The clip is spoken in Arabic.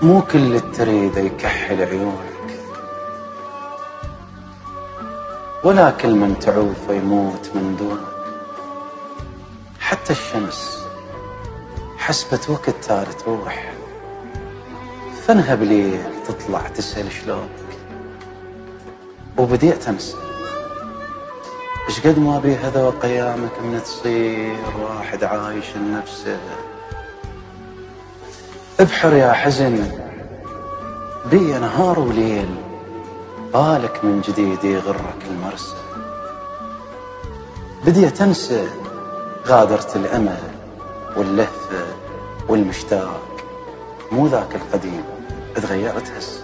مو كل اللي تريده يكحل عيونك، ولا كل من تعوفه يموت من دونك. حتى الشمس حسبت وقت تالي تروح، فانها بليل تطلع تسأل شلونك. وبديت أنسى إيش قد ما بي هذا قيامك من تصير واحد عايش لنفسه. ابحر يا حزن بي نهار وليل، بالك من جديد يغرك المرسى. بديت أنسى غادرت الأمل واللهفة والمشتاق، مو ذاك القديم اتغيرت هسه.